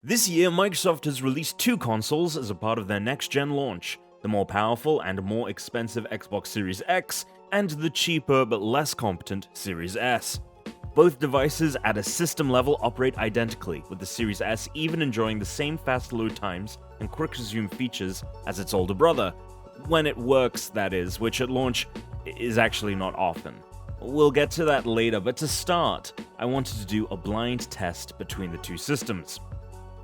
This year, Microsoft has released two consoles as a part of their next-gen launch, the more powerful and more expensive Xbox Series X and the cheaper but less competent Series S. Both devices at a system level operate identically, with the Series S even enjoying the same fast load times and quick resume features as its older brother. When it works, that is, which at launch is actually not often. We'll get to that later, but to start, I wanted to do a blind test between the two systems.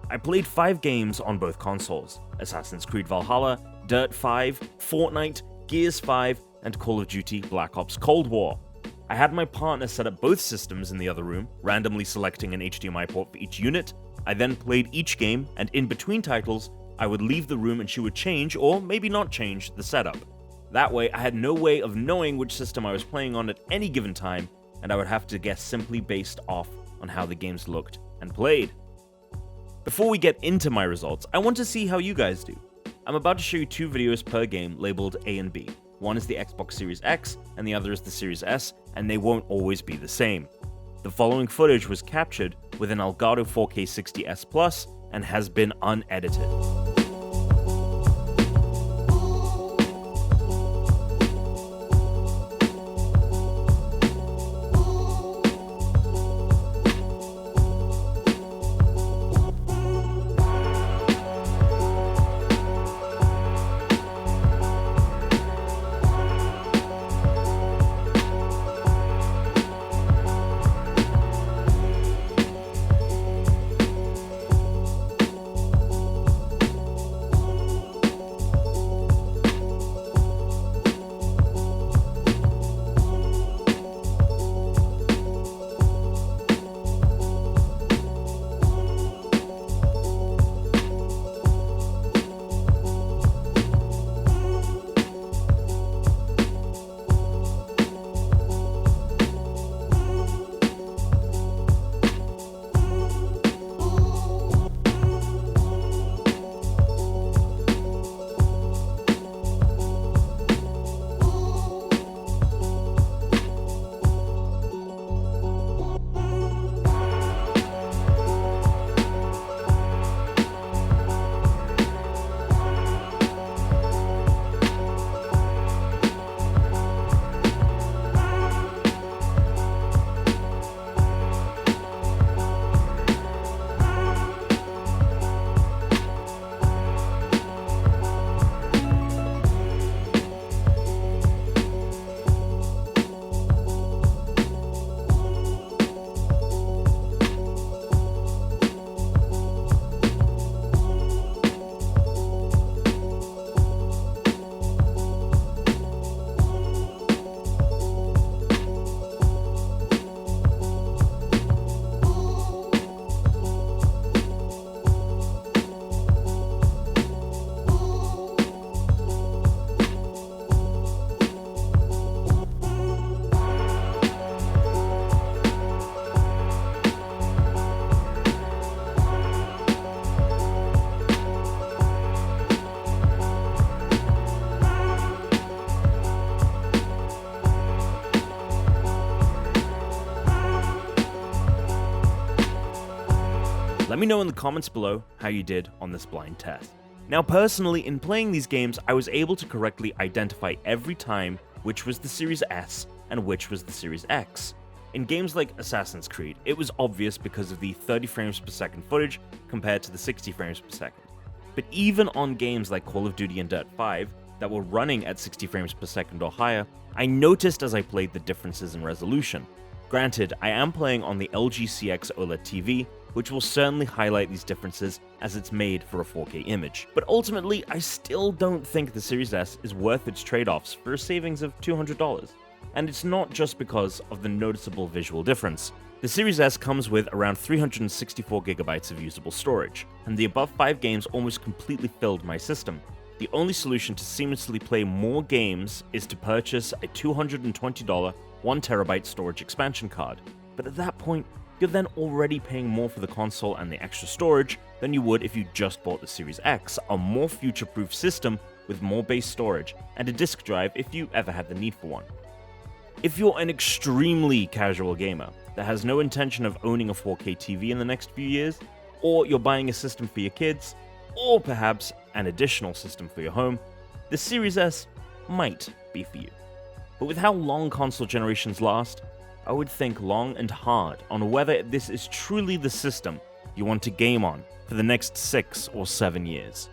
I played 5 games on both consoles: Assassin's Creed Valhalla, Dirt 5, Fortnite, Gears 5, and Call of Duty Black Ops Cold War. I had my partner set up both systems in the other room, randomly selecting an HDMI port for each unit. I then played each game, and in between titles, I would leave the room and she would change, or maybe not change, the setup. That way, I had no way of knowing which system I was playing on at any given time, and I would have to guess simply based off on how the games looked and played. Before we get into my results, I want to see how you guys do. I'm about to show you 2 videos per game labeled A and B. One is the Xbox Series X, and the other is the Series S, and they won't always be the same. The following footage was captured with an Elgato 4K 60S Plus and has been unedited. Let me know in the comments below how you did on this blind test. Now personally, in playing these games, I was able to correctly identify every time which was the Series S and which was the Series X. In games like Assassin's Creed, it was obvious because of the 30 frames per second footage compared to the 60 frames per second. But even on games like Call of Duty and Dirt 5 that were running at 60 frames per second or higher, I noticed as I played the differences in resolution. Granted, I am playing on the LG CX OLED TV, which will certainly highlight these differences as it's made for a 4K image. But ultimately, I still don't think the Series S is worth its trade-offs for a savings of $200. And it's not just because of the noticeable visual difference. The Series S comes with around 364GB of usable storage, and the above 5 games almost completely filled my system. The only solution to seamlessly play more games is to purchase a $220 1TB storage expansion card. But at that point, you're then already paying more for the console and the extra storage than you would if you just bought the Series X, a more future-proof system with more base storage, and a disk drive if you ever had the need for one. If you're an extremely casual gamer that has no intention of owning a 4K TV in the next few years, or you're buying a system for your kids, or perhaps an additional system for your home, the Series S might be for you. But with how long console generations last, I would think long and hard on whether this is truly the system you want to game on for the next 6 or 7 years.